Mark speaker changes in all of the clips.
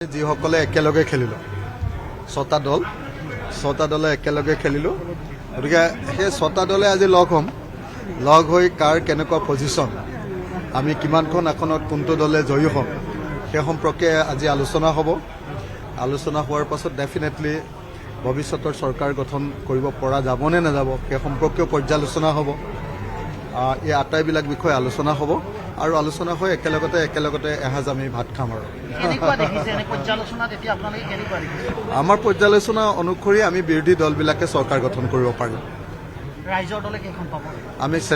Speaker 1: যিসকলে একেলগে খেলিলো ছটা দলে একেলগে খেলিলো গতিকে সেই ছটা দলে আজি লগ হৈ কাৰ কেনেকুৱা পজিশ্যন আমি কিমানখন আসনত কোনটো দলে জয়ী হ'ম সেই সম্পৰ্কে আজি আলোচনা হোৱাৰ পাছত ডেফিনেটলি ভৱিষ্যতৰ চৰকাৰ গঠন কৰিব পৰা যাব নে নাযাব সেই সম্পৰ্কেও পৰ্যালোচনা হ'ব এই আটাইবিলাক বিষয়ে আলোচনা হ'ব আৰু আলোচনা হৈ একেলগতে এসাঁজ আমি ভাত খাম আৰু আমাৰ পৰ্যালোচনা অনুসৰি আমি বিৰোধী দলবিলাকে চৰকাৰ গঠন কৰিব পাৰিম আমি 7+।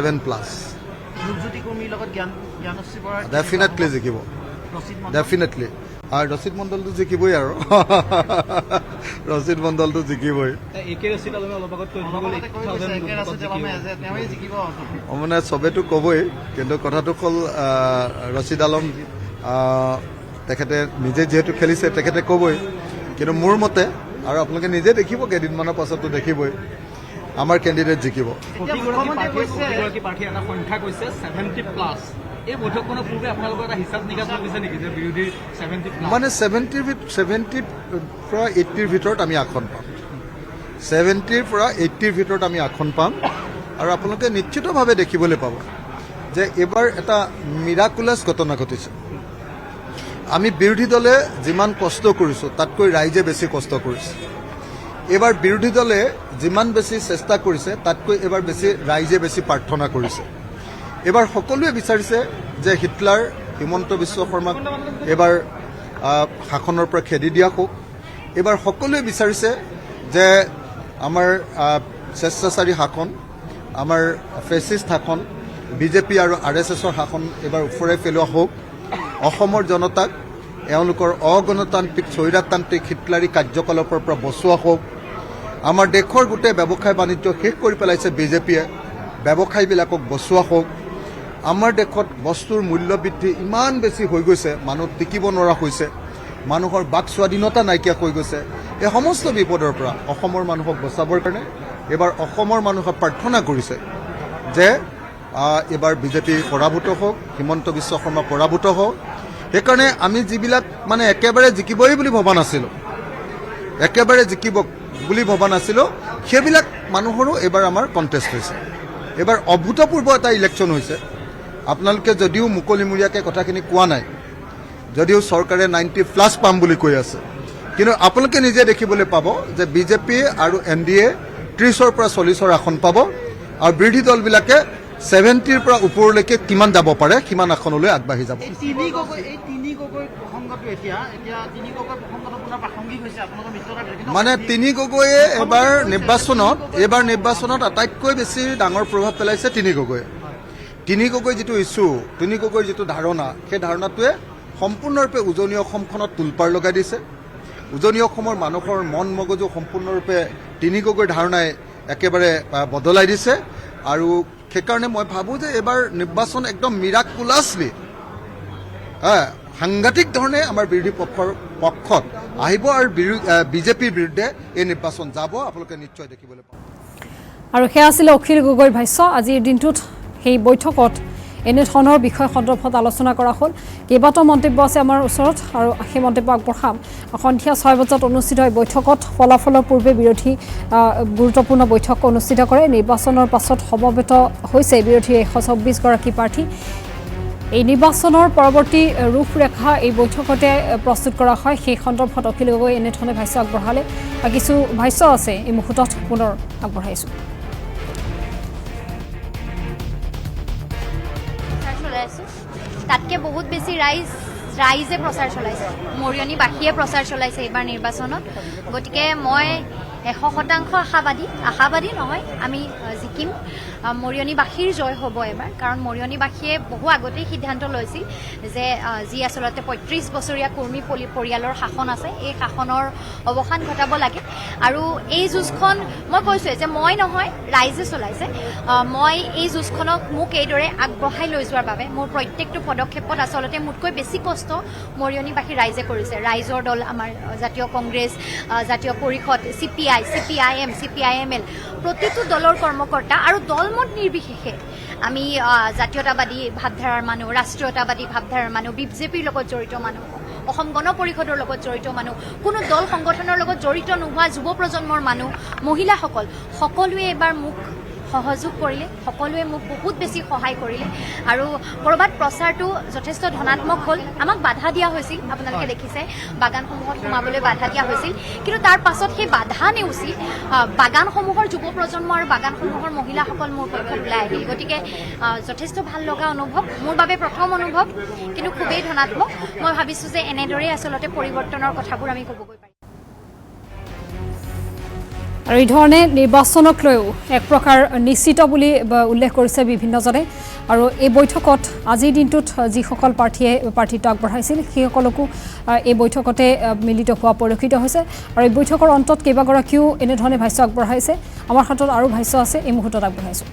Speaker 1: ডেফিনেটলি জিকিব ডেফিনেটলি আৰু ৰচিদ মণ্ডলটো জিকিবই আৰু ৰচিদ মণ্ডলটো জিকিবই মানে চবেতো ক'বই কিন্তু কথাটো হ'ল ৰচিদ আলম তেখেতে নিজে যিহেতু খেলিছে তেখেতে ক'বই কিন্তু মোৰ মতে আৰু আপোনালোকে নিজে দেখিব কেইদিনমানৰ পাছতো দেখিবই আমাৰ কেণ্ডিডেট জিকিব মানে 70 পৰা 80ৰ ভিতৰত আমি আসন পাম 70ৰ পৰা 80ৰ ভিতৰত আমি আসন পাম আৰু আপোনালোকে নিশ্চিতভাৱে দেখিবলৈ পাব যে এইবাৰ এটা মিৰাকুলাছ ঘটনা ঘটিছে আমি বিৰোধী দলে যিমান কষ্ট কৰিছোঁ তাতকৈ ৰাইজে বেছি কষ্ট কৰিছে এইবাৰ বিৰোধী দলে যিমান বেছি চেষ্টা কৰিছে তাতকৈ এইবাৰ ৰাইজে বেছি প্ৰাৰ্থনা কৰিছে এইবাৰ সকলোৱে বিচাৰিছে যে হিটলাৰ হিমন্ত বিশ্ব শৰ্মাক এইবাৰ শাসনৰ পৰা খেদি দিয়া হওক এইবাৰ সকলোৱে বিচাৰিছে যে আমাৰ স্বেচ্ছাচাৰী শাসন আমাৰ ফেচিষ্ট শাসন বিজেপি আৰু RSSৰ শাসন এইবাৰ ওফৰাই পেলোৱা হওক অসমৰ জনতাক এওঁলোকৰ অগণতান্ত্ৰিক স্বৈৰতান্ত্ৰিক হিটলাৰী কাৰ্যকলাপৰ পৰা বচোৱা হওক আমাৰ দেশৰ গোটেই ব্যৱসায় বাণিজ্য শেষ কৰি পেলাইছে বিজেপিয়ে ব্যৱসায়ীবিলাকক বচোৱা হওক আমাৰ দেশত বস্তুৰ মূল্য বৃদ্ধি ইমান বেছি হৈ গৈছে মানুহ টিকিব নোৱাৰা হৈছে মানুহৰ বাক স্বাধীনতা নাইকিয়া হৈ গৈছে এই সমস্ত বিপদৰ পৰা অসমৰ মানুহক বচাবৰ কাৰণে এইবাৰ অসমৰ মানুহে প্ৰাৰ্থনা কৰিছে যে এইবাৰ বিজেপি পৰাভূত হওক হিমন্ত বিশ্ব শৰ্মা পৰাভূত হওক সেইকাৰণে আমি যিবিলাক মানে একেবাৰে জিকিবই বুলি ভবা নাছিলোঁ সেইবিলাক মানুহৰো এইবাৰ আমাৰ কণ্টেষ্ট হৈছে এইবাৰ অভূতপূৰ্ব এটা ইলেকশ্যন হৈছে আপোনালোকে যদিও মুকলিমূৰীয়াকৈ কথাখিনি কোৱা নাই যদিও চৰকাৰে 90+ পাম বুলি কৈ আছে কিন্তু আপোনালোকে নিজে দেখিবলৈ পাব যে বিজেপি আৰু NDA 30ৰ পৰা 40ৰ আসন পাব আৰু বিৰোধী দলবিলাকে 70ৰ পৰা ওপৰলৈকে কিমান যাব পাৰে সিমান আসনলৈ আগবাঢ়ি যাব মানে তিনি গগৈয়ে এইবাৰ নিৰ্বাচনত আটাইতকৈ বেছি ডাঙৰ প্ৰভাৱ পেলাইছে তিনি গগৈ যিটো ইছ্যু তিনি গগৈৰ যিটো ধাৰণা সেই ধাৰণাটোৱে সম্পূৰ্ণৰূপে উজনি অসমখনত তোলপাৰ লগাই দিছে উজনি অসমৰ মানুহৰ মন মগজু সম্পূৰ্ণৰূপে তিনি গগৈৰ ধাৰণাই একেবাৰে বদলাই দিছে আৰু সেইকাৰণে মই ভাবোঁ যে এইবাৰ নিৰ্বাচন একদম মিৰাকুলাছলি সাংঘাতিক ধৰণে আমাৰ বিৰোধী পক্ষত আহিব আৰু বিজেপিৰ বিৰুদ্ধে এই নিৰ্বাচন যাব আপোনালোকে নিশ্চয় দেখিবলৈ পাব
Speaker 2: আৰু সেয়া আছিলে অখিল গগৈৰ ভাষ্য আজিৰ দিনটোত সেই বৈঠকত এনেধৰণৰ বিষয় সন্দৰ্ভত আলোচনা কৰা হ'ল কেইবাটাও মন্তব্য আছে আমাৰ ওচৰত আৰু সেই মন্তব্য আগবঢ়াম সন্ধিয়া 6 বজাত অনুষ্ঠিত হয় বৈঠকত ফলাফলৰ পূৰ্বে বিৰোধী গুৰুত্বপূৰ্ণ বৈঠক অনুষ্ঠিত কৰে নিৰ্বাচনৰ পাছত সমবেত হৈছে বিৰোধীৰ 124 গৰাকী প্ৰাৰ্থী এই নিৰ্বাচনৰ পৰৱৰ্তী ৰূপৰেখা এই বৈঠকতে প্ৰস্তুত কৰা হয় সেই সন্দৰ্ভত অখিল গগৈ এনেধৰণে ভাষ্য আগবঢ়ালে কিছু ভাষ্য আছে এই মুহূৰ্তত পুনৰ আগবঢ়াইছোঁ
Speaker 3: তাতকে বহুত বেছি ৰাইজে প্ৰচাৰ চলাইছে মৰিয়নীবাসীয়ে প্ৰচাৰ চলাইছে এইবাৰ নিৰ্বাচনত গতিকে মই 100% আশাবাদী নহয় আমি জিকিম মৰিয়নীবাসীৰ জয় হ'ব এবাৰ কাৰণ মৰিয়নীবাসীয়ে বহু আগতেই সিদ্ধান্ত লৈছিল যে যি আচলতে 35 বছৰীয়া কৰ্মী পৰিয়ালৰ শাসন আছে এই শাসনৰ অৱসান ঘটাব লাগে আৰু এই যুঁজখন মই কৈছোঁৱে যে মই নহয় ৰাইজে চলাইছে মই এই যুঁজখনক মোক এইদৰে আগবঢ়াই লৈ যোৱাৰ বাবে মোৰ প্ৰত্যেকটো পদক্ষেপত আচলতে মোতকৈ বেছি কষ্ট মৰিয়নীবাসী ৰাইজে কৰিছে ৰাইজৰ দল আমাৰ জাতীয় কংগ্ৰেছ জাতীয় পৰিষদ CPIM CPIML প্ৰতিটো দলৰ কৰ্মকৰ্তা আৰু দলমত নিৰ্বিশেষে আমি জাতীয়তাবাদী ভাৱধাৰাৰ মানুহ ৰাষ্ট্ৰীয়তাবাদী ভাৱধাৰাৰ মানুহ বিজেপিৰ লগত জড়িত মানুহ অসম গণ পৰিষদৰ লগত জড়িত মানুহ, কোনো দল সংগঠনৰ লগত জড়িত নোহোৱা যুৱ প্ৰজন্মৰ মানুহ, মহিলাসকল সকলোৱে এবাৰ মোক সহযোগ কৰিলে, সকলোৱে মোক বহুত বেছি সহায় কৰিলে আৰু ক'ৰবাত প্ৰচাৰটো যথেষ্ট ধনাত্মক হ'ল। আমাক বাধা দিয়া হৈছিল, আপোনালোকে দেখিছে বাগানসমূহত সোমাবলৈ বাধা দিয়া হৈছিল, কিন্তু তাৰ পাছত সেই বাধা নেওচি বাগানসমূহৰ যুৱ প্ৰজন্ম আৰু বাগানসমূহৰ মহিলাসকল মোৰ পক্ষত ওলাই আহিল। গতিকে যথেষ্ট ভাল লগা অনুভৱ, মোৰ বাবে প্ৰথম অনুভৱ, কিন্তু খুবেই ধনাত্মক। মই ভাবিছোঁ যে এনেদৰেই আচলতে পৰিৱৰ্তনৰ কথাবোৰ আমি ক'বগৈ পাৰিম।
Speaker 2: আৰু এই ধৰণে নিৰ্বাচনক লৈও এক প্ৰকাৰ নিশ্চিত বুলি উল্লেখ কৰিছে বিভিন্নজনে। আৰু এই বৈঠকত আজিৰ দিনটোত যিসকল প্ৰাৰ্থীটো আগবঢ়াইছিল সেইসকলকো এই বৈঠকতে মিলিত হোৱা পৰিলক্ষিত হৈছে। আৰু এই বৈঠকৰ অন্তত কেইবাগৰাকীও এনেধৰণে ভাষ্য আগবঢ়াইছে। আমাৰ হাতত আৰু ভাষ্য আছে, এই মুহূৰ্তত আগবঢ়াইছোঁ।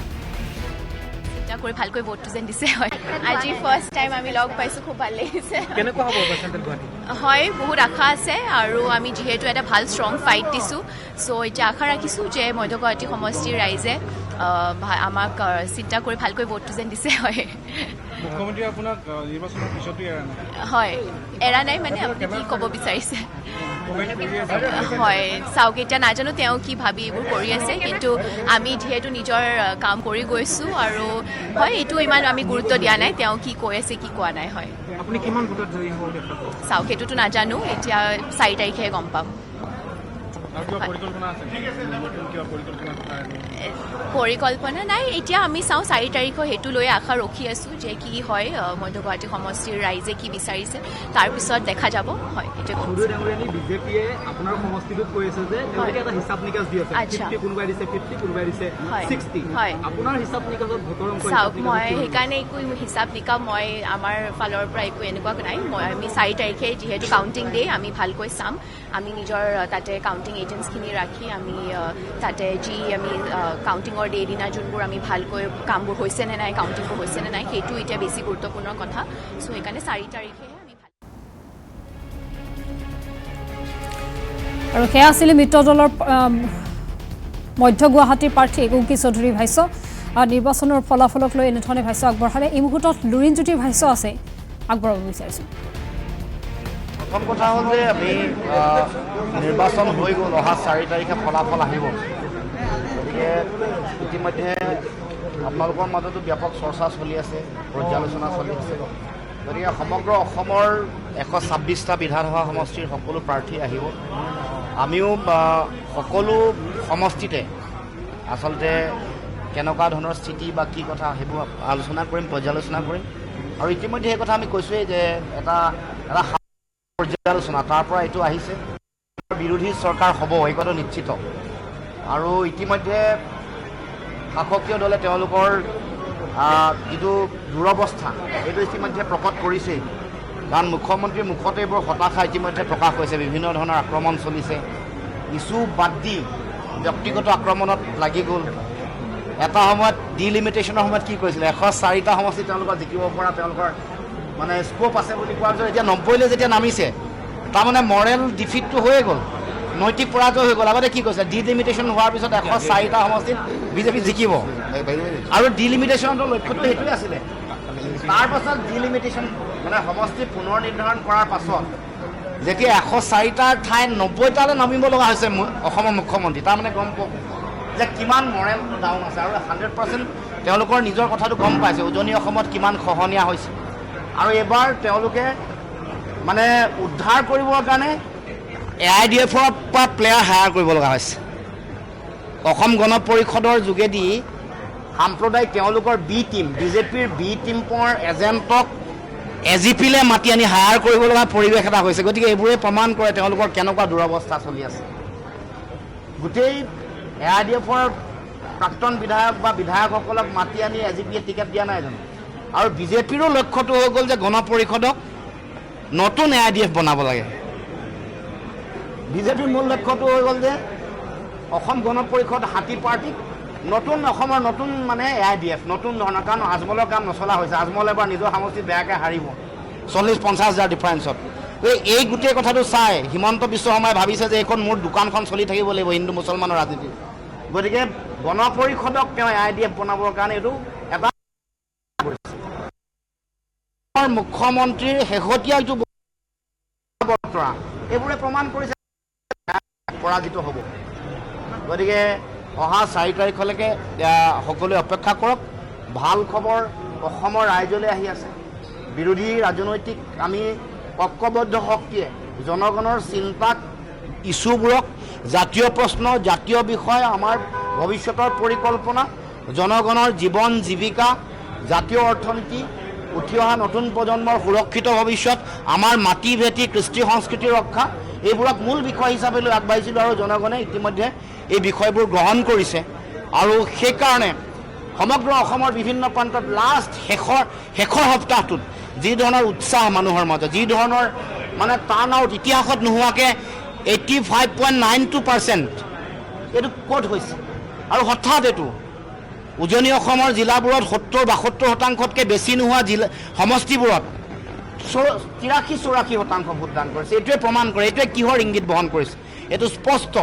Speaker 4: কৰি ভালকৈ ভোটটো যেন দিছে হয়। আজি ফাৰ্ষ্ট টাইম আমি লগ পাইছোঁ, খুব ভাল লাগিছে।
Speaker 5: কেনেকুৱা হ'ব চেণ্ট্ৰেল গুৱাহাটী?
Speaker 4: হয়, বহুত আশা আছে আৰু আমি যিহেতু এটা ভাল ষ্ট্ৰং ফাইট দিছোঁ, চ' এতিয়া আশা ৰাখিছোঁ যে মধ্য গুৱাহাটী সমষ্টিৰ ৰাইজে আমাক চিন্তা কৰি ভালকৈ ভোটটো যেন দিছে হয়।
Speaker 5: মুখ্যমন্ত্ৰীয়ে আপোনাক নিৰ্বাচনৰ পিছতো এৰা নাই?
Speaker 4: হয়, এৰা নাই মানে আপুনি কি ক'ব বিচাৰিছে?
Speaker 5: কমেণ্ট কৰি আছে?
Speaker 4: হয়, চাওক এতিয়া নাজানো তেওঁ কি ভাবি এইবোৰ কৰি আছে, কিন্তু আমি যিহেতু নিজৰ কাম কৰি গৈছোঁ আৰু হয় এইটো ইমান আমি গুৰুত্ব দিয়া নাই তেওঁ কি কৈ আছে কি কোৱা নাই। হয়,
Speaker 5: আপুনি কিমান ভোটত জয়ী হ'ব দেখা পাব?
Speaker 4: চাওক সেইটোতো নাজানো, এতিয়া 4 তাৰিখে গম পাম।
Speaker 5: আৰু কিবা পৰিকল্পনা আছে? নতুন কিবা পৰিকল্পনা কথা?
Speaker 4: পৰিকল্পনা নাই, এতিয়া আমি চাওঁ 4 তাৰিখৰ সেইটো লৈ আশা ৰখি আছোঁ যে কি হয়, মধ্য গুৱাহাটী সমষ্টিৰ ৰাইজে কি বিচাৰিছে তাৰপিছত দেখা যাব। হয়, সেইটোৱে
Speaker 6: সুদূৰ ডাঙৰীয়ানী বিজেপিয়ে আপোনাৰ সমষ্টিটোত কৈ আছে যে তেওঁলোকে এটা হিচাপ নিকাচ দি আছে, 50 কোনোবাই দিছে 50, কোনোবাই দিছে 60।
Speaker 4: হয়,
Speaker 6: আপোনাৰ হিচাপ নিকাচত ভোটৰ অংক
Speaker 4: চাওক মই সেইকাৰণে একো হিচাপ নিকাচ মই আমাৰ ফালৰ পৰা একো এনেকুৱা নাই। আমি 4 তাৰিখে যিহেতু কাউণ্টিং ডে, আমি ভালকৈ চাম। আমি নিজৰ তাতে কাউণ্টিং এজেণ্টছখিনি ৰাখি আমি তাতে যি আমি কাউণ্টিঙৰ ডে দিনা যোনবোৰ আমি ভালকৈ কামবোৰ হৈছে নে নাই, কাউণ্টিংবোৰ হৈছে নে নাই, সেইটো এতিয়া বেছি গুৰুত্বপূৰ্ণ কথা। চ' সেইকাৰণে 4 তাৰিখেহে আমি
Speaker 2: আৰু সেয়া আছিলে মিত্ৰ দলৰ মধ্য গুৱাহাটীৰ প্ৰাৰ্থী কুংকি চৌধুৰীৰ ভাষ্য। নিৰ্বাচনৰ ফলাফলক লৈ এনেধৰণে ভাষ্য আগবঢ়ালে। এই মুহূৰ্তত লুৰিণজ্যোতিৰ ভাষ্য আছে, আগবঢ়াব বিচাৰিছোঁ।
Speaker 7: প্ৰথম কথা হ'ল যে আমি নিৰ্বাচন হৈ গ'ল, অহা 4 তাৰিখে ফলাফল আহিব। গতিকে ইতিমধ্যে আপোনালোকৰ মাজতো ব্যাপক চৰ্চা চলি আছে, পৰ্যালোচনা চলি আছে। গতিকে সমগ্ৰ অসমৰ 126টা বিধানসভা সমষ্টিৰ সকলো প্ৰাৰ্থী আহিব। আমিও সকলো সমষ্টিতে আচলতে কেনেকুৱা ধৰণৰ স্থিতি বা কি কথা সেইবোৰ আলোচনা কৰিম, পৰ্যালোচনা কৰিম। আৰু ইতিমধ্যে সেই কথা আমি কৈছোঁৱেই যে এটা পৰ্যালোচনা তাৰ পৰা এইটো আহিছে বিৰোধী চৰকাৰ হ'ব, এই কথাটো নিশ্চিত। আৰু ইতিমধ্যে শাসকীয় দলে তেওঁলোকৰ যিটো দুৰৱস্থা এইটো ইতিমধ্যে প্ৰকট কৰিছেই, কাৰণ মুখ্যমন্ত্ৰীৰ মুখতে এইবোৰ হতাশা ইতিমধ্যে প্ৰকাশ হৈছে। বিভিন্ন ধৰণৰ আক্ৰমণ চলিছে, ইছ্যু বাদ দি ব্যক্তিগত আক্ৰমণত লাগি গ'ল। এটা সময়ত ডিলিমিটেশ্যনৰ সময়ত কি কৰিছিলে, 104টা সমষ্টি তেওঁলোকৰ জিকিব পৰা তেওঁলোকৰ মানে স্কোপ আছে বুলি কোৱাৰ পিছত এতিয়া 90লৈ যেতিয়া নামিছে, তাৰমানে মৰেল ডিফিটটো হৈয়ে গ'ল, নৈতিক পৰাজয় হৈ গ'ল। আগতে কি কৈছে, ডিলিমিটেশ্যন হোৱাৰ পিছত 104টা সমষ্টিত বিজেপি জিকিব, আৰু ডিলিমিটেশ্যনৰ লক্ষ্যটো সেইটোৱে আছিলে। তাৰপাছত ডিলিমিটেশ্যন মানে সমষ্টি পুনৰ নিৰ্ধাৰণ কৰাৰ পাছত যেতিয়া 104টাৰ ঠাইত 90টালৈ নামিব লগা হৈছে অসমৰ মুখ্যমন্ত্ৰী, তাৰমানে গম পাব যে কিমান মৰেল ডাউন আছে। আৰু 100% তেওঁলোকৰ নিজৰ কথাটো গম পাইছে উজনি অসমত কিমান খহনীয়া হৈছে। আৰু এইবাৰ তেওঁলোকে মানে উদ্ধাৰ কৰিবৰ কাৰণে AIDFৰ পৰা প্লেয়াৰ হায়াৰ কৰিব লগা হৈছে। অসম গণ পৰিষদৰ যোগেদি সাম্প্ৰদায়িক তেওঁলোকৰ বি টিম, বিজেপিৰ বি টিমৰ এজেণ্টক AGPলৈ মাতি আনি হায়াৰ কৰিব লগা পৰিৱেশ এটা হৈছে। গতিকে এইবোৰে প্ৰমাণ কৰে তেওঁলোকৰ কেনেকুৱা দুৰৱস্থা চলি আছে। গোটেই AIDFৰ প্ৰাক্তন বিধায়ক বা বিধায়কসকলক মাতি আনি AGPয়ে টিকেট দিয়া নাই জানো? আৰু বিজেপিৰো লক্ষ্যটো হৈ গ'ল যে গণ পৰিষদক নতুন AIDF বনাব লাগে। বিজেপিৰ মূল লক্ষ্যটো হৈ গ'ল যে অসম গণ পৰিষদ হাতী পাৰ্টিক নতুন অসমৰ নতুন মানে AIDF নতুন ধৰণৰ, কাৰণ আজমলৰ কাম নচলা হৈছে। আজমল এবাৰ নিজৰ সমষ্টিত বেয়াকৈ হাৰিব 40-50 হাজাৰ ডিফাৰেঞ্চত। এই গোটেই কথাটো চাই হিমন্ত বিশ্ব শৰ্মাই ভাবিছে যে এইখন মোৰ দোকানখন চলি থাকিব লাগিব হিন্দু মুছলমানৰ ৰাজনীতি। গতিকে গণ পৰিষদক তেওঁ AIDF বনাবৰ কাৰণে এইটো এটা মুখ্যমন্ত্ৰীৰ শেহতীয়া যিটো বতৰা এইবোৰে প্ৰমাণ কৰিছে পৰাজিত হ'ব। গতিকে অহা 4 তাৰিখলৈকে সকলোৱে অপেক্ষা কৰক। ভাল খবৰ অসমৰ ৰাইজলৈ আহি আছে। বিৰোধী ৰাজনৈতিক আমি ঐক্যবদ্ধ শক্তিয়ে জনগণৰ চিন্তাক ইছ্যুবোৰক জাতীয় প্ৰশ্ন জাতীয় বিষয় আমাৰ ভৱিষ্যতৰ পৰিকল্পনা জনগণৰ জীৱন জীৱিকা জাতীয় অৰ্থনীতি উঠি অহা নতুন প্ৰজন্মৰ সুৰক্ষিত ভৱিষ্যত আমাৰ মাটি ভেটি কৃষ্টি সংস্কৃতি ৰক্ষা এইবোৰক মূল বিষয় হিচাপে লৈ আগবাঢ়িছিলোঁ আৰু জনগণে ইতিমধ্যে এই বিষয়বোৰ গ্ৰহণ কৰিছে। আৰু সেইকাৰণে সমগ্ৰ অসমৰ বিভিন্ন প্ৰান্তত শেষৰ সপ্তাহটোত যি ধৰণৰ উৎসাহ মানুহৰ মাজত যি ধৰণৰ মানে টাৰ্ণ আউট ইতিহাসত নোহোৱাকৈ 85.92% এইটো ক'ত হৈছে আৰু হঠাৎ এইটো উজনি অসমৰ জিলাবোৰত 70-72% বেছি নোহোৱা জিলা সমষ্টিবোৰত 83-84% ভোটদান কৰিছে। এইটোৱে প্ৰমাণ কৰে এইটোৱে কিহৰ ইংগিত বহন কৰিছে। এইটো স্পষ্ট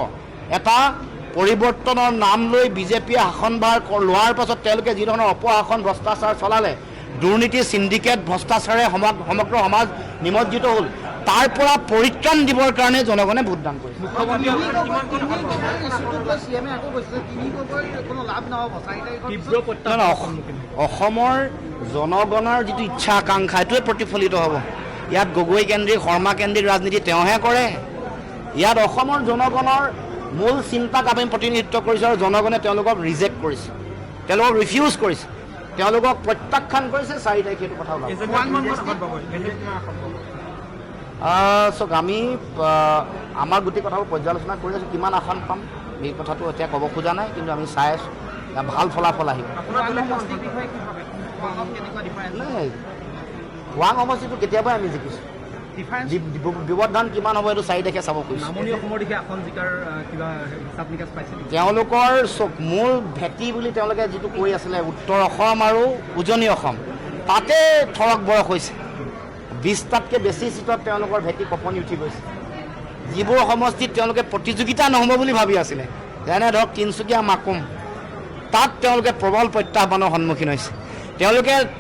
Speaker 7: এটা পৰিৱৰ্তনৰ নাম লৈ বিজেপিয়ে শাসনভাৰ লোৱাৰ পাছত তেওঁলোকে যি ধৰণৰ অপশাসন ভ্ৰষ্টাচাৰ চলালে দুৰ্নীতি চিণ্ডিকেট ভ্ৰষ্টাচাৰে সমগ্ৰ সমাজ নিমজ্জিত হ'ল তাৰ পৰা পৰিত্ৰাণ দিবৰ কাৰণে জনগণে ভোটদান কৰিছে। অসমৰ জনগণৰ যিটো ইচ্ছা আকাংক্ষা এইটোৱে প্ৰতিফলিত হ'ব। ইয়াত গগৈ কেন্দ্ৰিক শৰ্মা কেন্দ্ৰিক ৰাজনীতি তেওঁহে কৰে। ইয়াত অসমৰ জনগণৰ মূল চিন্তাক আমি প্ৰতিনিধিত্ব কৰিছোঁ আৰু জনগণে তেওঁলোকক ৰিজেক্ট কৰিছে তেওঁলোকক ৰিফিউজ কৰিছে তেওঁলোকক প্ৰত্যাখ্যান কৰিছে। 4 তাৰিখে এইটো কথা ওলাব। চাওক আমি আমাৰ গোটেই কথাবোৰ পৰ্যালোচনা কৰি আছোঁ। কিমান আসন পাম এই কথাটো এতিয়া ক'ব খোজা নাই কিন্তু আমি চাই আছোঁ ভাল ফলাফল আহিব। খোৱাং সমষ্টিটো কেতিয়াবাই আমি জিকিছোঁ। ব্যৱধান কিমান হ'ব এইটো 4 তাৰিখে চাব খুজিছোঁ। তেওঁলোকৰ মূল ভেটি বুলি তেওঁলোকে যিটো কৈ আছিলে উত্তৰ অসম আৰু উজনি অসম তাতে থৰক বয়স হৈছে। 20টাতকৈ বেছি চিটত তেওঁলোকৰ ভেটি কঁপনি উঠি গৈছে। যিবোৰ সমষ্টিত তেওঁলোকে প্ৰতিযোগিতা নহ'ব বুলি ভাবি আছিলে যেনে ধৰক তিনিচুকীয়া মাকুম তাত তেওঁলোকে প্ৰবল প্ৰত্যাহ্বানৰ সন্মুখীন হৈছে।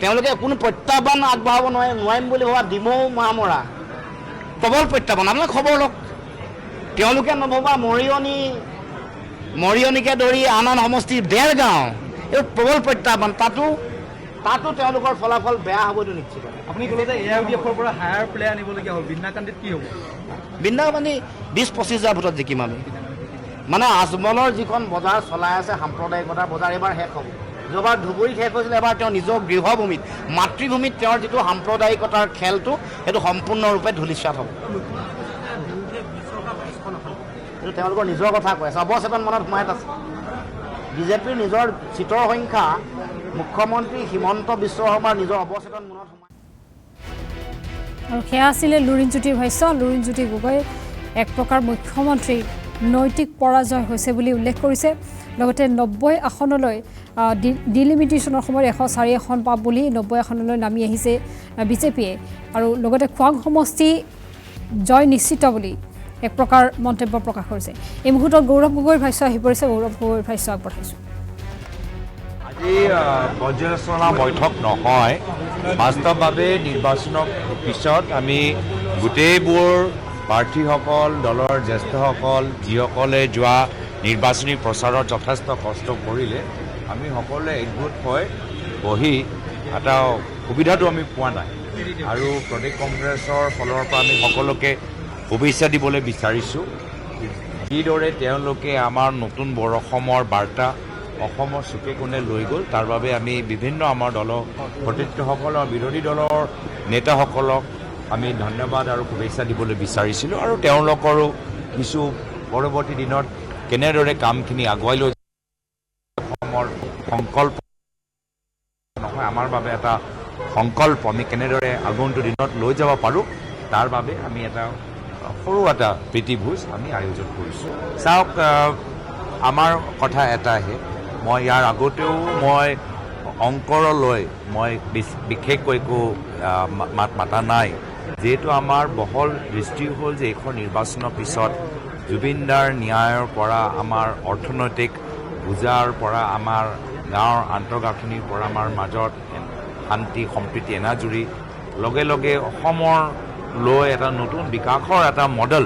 Speaker 7: তেওঁলোকে কোনো প্ৰত্যাহ্বান আগবঢ়াব নোৱাৰিম বুলি ভবা ডিমৌ মামৰা প্ৰবল প্ৰত্যাহ্বান। আপোনালোকে খবৰ লওক তেওঁলোকে নভবা মৰিয়নিকে ধৰি আন সমষ্টিৰ ডেৰগাঁও এই প্ৰবল প্ৰত্যাহ্বান তাতো তেওঁলোকৰ ফলাফল বেয়া হ'বতো নিশ্চিত।
Speaker 6: আপুনি ক'লে যে AIUDFৰ পৰা হায়াৰ প্লেয়াৰ আনিবলগীয়া হ'ল বিন্দাকান্দিত কি হ'ব?
Speaker 7: বিন্দাকান্দি 20-25 হাজাৰ ভোটত জিকিম আমি। মানে আজমলৰ যিখন বজাৰ চলাই আছে সাম্প্ৰদায়িকতাৰ বজাৰ এইবাৰ শেষ হ'ব। যোৱাবাৰ ধুবুৰীত শেষ হৈছিল এবাৰ তেওঁৰ নিজৰ গৃহভূমিত মাতৃভূমিত তেওঁৰ যিটো সাম্প্ৰদায়িকতাৰ খেলটো সেইটো সম্পূৰ্ণৰূপে ধূলিসাৎ হ'ব। এইটো তেওঁলোকৰ নিজৰ কথা কৈ আছে অৱচেতন মনত সোমাই আছে। বিজেপিৰ নিজৰ চিটৰ সংখ্যা মুখ্যমন্ত্ৰী হিমন্ত বিশ্ব শৰ্মাৰ নিজৰ অৱচেতন মনত সোমাই।
Speaker 2: আৰু সেয়া আছিলে লুৰিণজ্যোতিৰ ভাষ্য। লুৰিণজ্যোতি গগৈ এক প্ৰকাৰ মুখ্যমন্ত্ৰীৰ নৈতিক পৰাজয় হৈছে বুলি উল্লেখ কৰিছে। লগতে 90 আসনলৈ ডিলিমিটেশ্যনৰ সময়ত 104 আসন পাব বুলি 90 আসনলৈ নামি আহিছে বিজেপিয়ে। আৰু লগতে খোৱাং সমষ্টি জয় নিশ্চিত বুলি এক প্ৰকাৰ মন্তব্য প্ৰকাশ কৰিছে। এই মুহূৰ্তত গৌৰৱ গগৈৰ ভাষ্য আহি পৰিছে। গৌৰৱ গগৈৰ ভাষ্য আগবঢ়াইছোঁ।
Speaker 8: আজি পৰ্যালোচনা বৈঠক নহয়, বাস্তৱভাৱে নিৰ্বাচনৰ পিছত আমি গোটেইবোৰ প্ৰাৰ্থীসকল দলৰ জ্যেষ্ঠসকল যিসকলে যোৱা নিৰ্বাচনী প্ৰচাৰত যথেষ্ট কষ্ট কৰিলে আমি সকলোৱে একগোট হৈ বহি এটা সুবিধাটো আমি পোৱা নাই আৰু প্ৰদেশ কংগ্ৰেছৰ ফালৰ পৰা আমি সকলোকে শুভেচ্ছা দিবলৈ বিচাৰিছোঁ। যিদৰে তেওঁলোকে আমাৰ নতুন বৰ অসমৰ বাৰ্তা অসমৰ চুকে কোণে লৈ গ'ল তাৰ বাবে আমি বিভিন্ন আমাৰ দলৰ সতীৰ্থসকল আৰু বিৰোধী দলৰ নেতাসকলক আমি ধন্যবাদ আৰু শুভেচ্ছা দিবলৈ বিচাৰিছিলোঁ আৰু তেওঁলোকৰো কিছু পৰৱৰ্তী দিনত কেনেদৰে কামখিনি আগুৱাই লৈ অসমৰ সংকল্প নহয় আমাৰ বাবে এটা সংকল্প আমি কেনেদৰে আগন্তুক দিনত লৈ যাব পাৰোঁ তাৰ বাবে আমি এটা সৰু এটা প্ৰীতিভোজ আমি আয়োজন কৰিছোঁ। চাওক আমাৰ কথা এটা আহে মই ইয়াৰ আগতেও মই অংকৰলৈ মই বিশেষকৈ একো মাত মাতা নাই যিহেতু আমাৰ বহল দৃষ্টি হ'ল যে এইখন নিৰ্বাচনৰ পিছত জুবিনদাৰ ন্যায়ৰ পৰা আমাৰ অৰ্থনৈতিক বোজাৰ পৰা আমাৰ গাঁৱৰ আন্তঃগাঁথনিৰ পৰা আমাৰ মাজত শান্তি সম্প্ৰীতি এনাজুৰি লগে লগে অসমৰ লৈ এটা নতুন বিকাশৰ এটা মডেল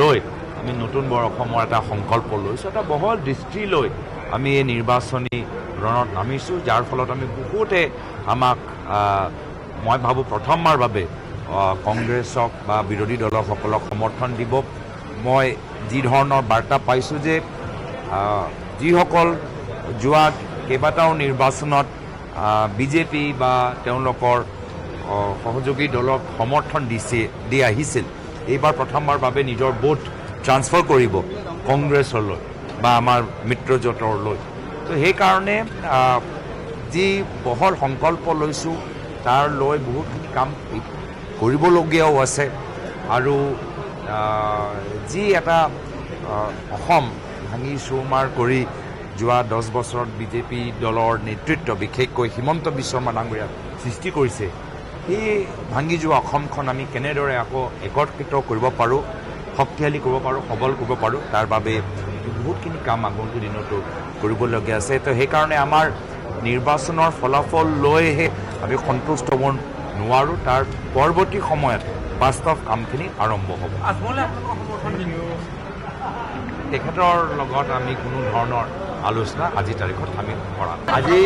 Speaker 8: লৈ আমি নতুন অসমৰ এটা সংকল্প লৈছোঁ, এটা বহল দৃষ্টি লৈ আমি এই নিৰ্বাচনী ৰণত নামিছোঁ, যাৰ ফলত আমি বহুতে আমাক মই ভাবোঁ প্ৰথমবাৰ বাবে কংগ্ৰেছক বা বিৰোধী দলসকলক সমৰ্থন দিব। মই যি ধৰণৰ বাৰ্তা পাইছোঁ যে যিসকল যোৱা কেইবাটাও নিৰ্বাচনত বিজেপি বা তেওঁলোকৰ সহযোগী দলক সমৰ্থন দি আহিছিল, এইবাৰ প্ৰথমবাৰ বাবে নিজৰ ভোট ট্ৰান্সফাৰ কৰিব কংগ্ৰেছলৈ বা আমাৰ মিত্ৰজোঁটলৈ। তো সেইকাৰণে যি বহল সংকল্প লৈছোঁ তাৰ লৈ বহুতখিনি কাম কৰিবলগীয়াও আছে। আৰু যি এটা অসম ভাঙি চুৰমাৰ কৰি যোৱা 10 বছৰত বিজেপি দলৰ নেতৃত্ব বিশেষকৈ হিমন্ত বিশ্ব শৰ্মা ডাঙৰীয়াক সৃষ্টি কৰিছে, সেই ভাঙি যোৱা অসমখন আমি কেনেদৰে আকৌ একত্ৰিত কৰিব পাৰোঁ, শক্তিশালী কৰিব পাৰোঁ, সবল কৰিব পাৰোঁ, তাৰ বাবে বহুতখিনি কাম আগন্তুক দিনতো কৰিবলগীয়া আছে। তো সেইকাৰণে আমাৰ নিৰ্বাচনৰ ফলাফল লৈহে আমি সন্তুষ্ট হ'ব নোৱাৰোঁ, তাৰ পৰৱৰ্তী সময়ত বাস্তৱ কামখিনি আৰম্ভ হ'ব। তেখেতৰ লগত আমি কোনো ধৰণৰ আলোচনা আজিৰ তাৰিখত আমি কৰা। আজি